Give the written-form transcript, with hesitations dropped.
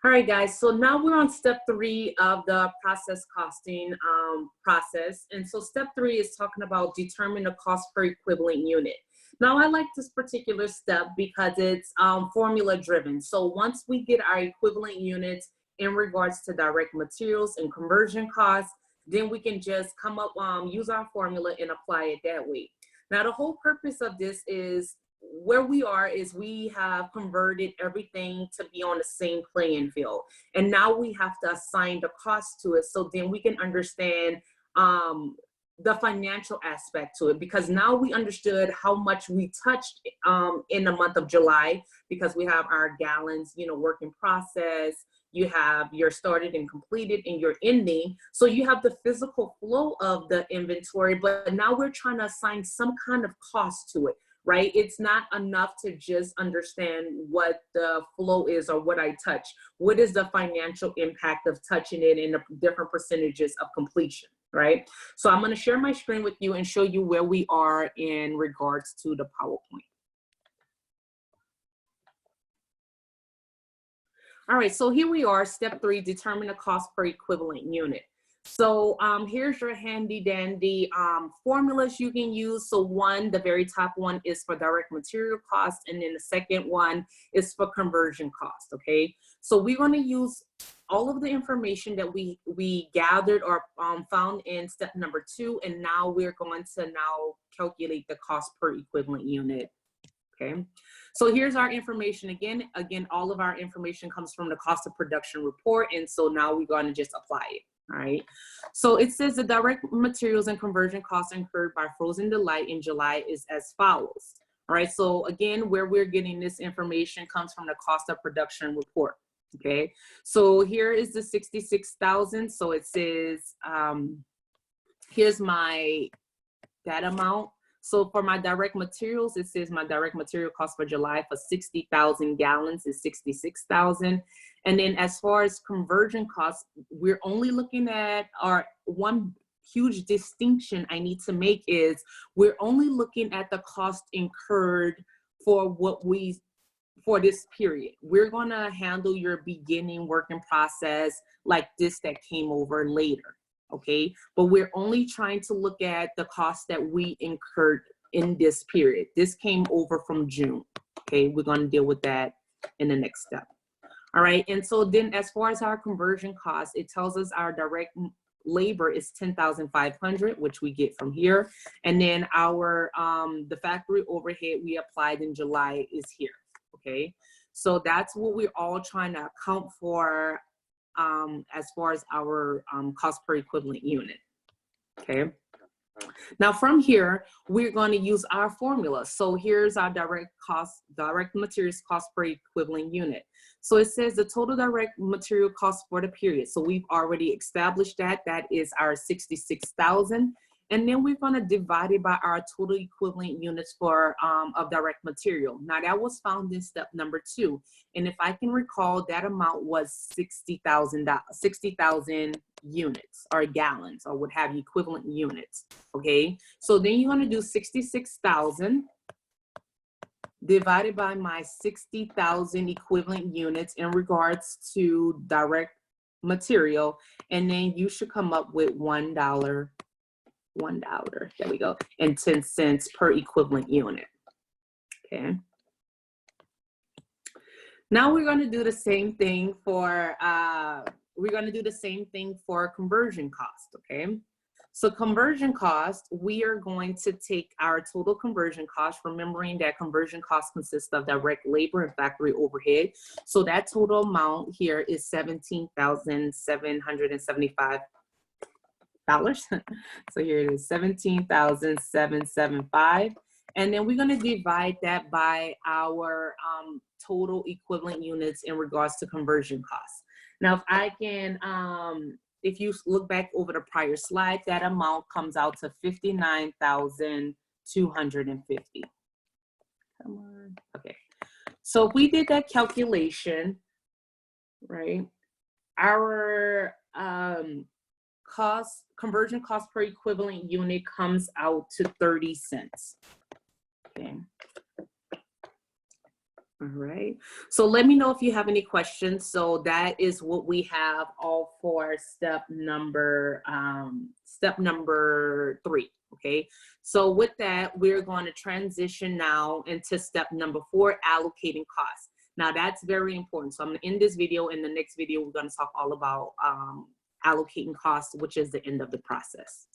All right, guys, so now we're on step 3 of the process costing process. And so step 3 is talking about determine the cost per equivalent unit. Now, I like this particular step because it's formula driven. So once we get our equivalent units in regards to direct materials and conversion costs, then we can just come up, use our formula and apply it that way. Now, the whole purpose of this is where we are is we have converted everything to be on the same playing field. And now we have to assign the cost to it so then we can understand the financial aspect to it, because now we understood how much we touched in the month of July, because we have our gallons, work in process, you have your started and completed and your ending. So you have the physical flow of the inventory, but now we're trying to assign some kind of cost to it. Right? It's not enough to just understand what the flow is or what I touch. What is the financial impact of touching it in the different percentages of completion, right? So I'm going to share my screen with you and show you where we are in regards to the PowerPoint. All right, so here we are, step 3, determine the cost per equivalent unit. So here's your handy dandy formulas you can use. So the very top one is for direct material cost, and then the second one is for conversion cost, okay? So we're gonna use all of the information that we gathered or found in step number 2, and now we're going to calculate the cost per equivalent unit. Okay, so here's our information again. All of our information comes from the cost of production report, and so now we're going to just apply it. All right, so it says the direct materials and conversion costs incurred by Frozen Delight in July is as follows. All right, so again, where we're getting this information comes from the cost of production report. Okay, so here is the 66,000. So it says, here's that amount. So for my direct materials, it says my direct material cost for July for 60,000 gallons is 66,000. And then as far as conversion costs, we're only looking at one huge distinction I need to make is we're only looking at the cost incurred for for this period. We're gonna handle your beginning working process like this that came over later. Okay, but we're only trying to look at the costs that we incurred in this period. This came over from June. Okay, we're going to deal with that in the next step. All right, and so then as far as our conversion costs, it tells us our direct labor is 10,500, which we get from here, and then our the factory overhead we applied in July is here. Okay, so that's what we're all trying to account for as far as our cost per equivalent unit. Okay. Now from here, we're going to use our formula. So here's our direct materials cost per equivalent unit. So it says the total direct material cost for the period. So we've already established that is our 66,000. And then we're going to divide it by our total equivalent units for of direct material. Now that was found in step number 2. And if I can recall, that amount was 60,000 units or gallons or what have you, equivalent units. Okay, so then you're going to do 66,000 divided by my 60,000 equivalent units in regards to direct material. And then you should come up with $1. There we go, and 10 cents per equivalent unit. Okay. Now we're going to do the same thing for conversion cost. Okay. So conversion cost, we are going to take our total conversion cost, remembering that conversion cost consists of direct labor and factory overhead. So that total amount here is $17,775. So here it is, 17,775. And then we're going to divide that by our total equivalent units in regards to conversion costs. Now, if I can, if you look back over the prior slide, that amount comes out to 59,250. Come on. Okay. So if we did that calculation, right, our conversion cost per equivalent unit comes out to 30 cents. Okay. All right. So let me know if you have any questions. So that is what we have all for step number 3. Okay. So with that, we're going to transition now into step number 4, allocating costs. Now that's very important. So I'm going to end this video. In the next video, we're going to talk all about allocating costs, which is the end of the process.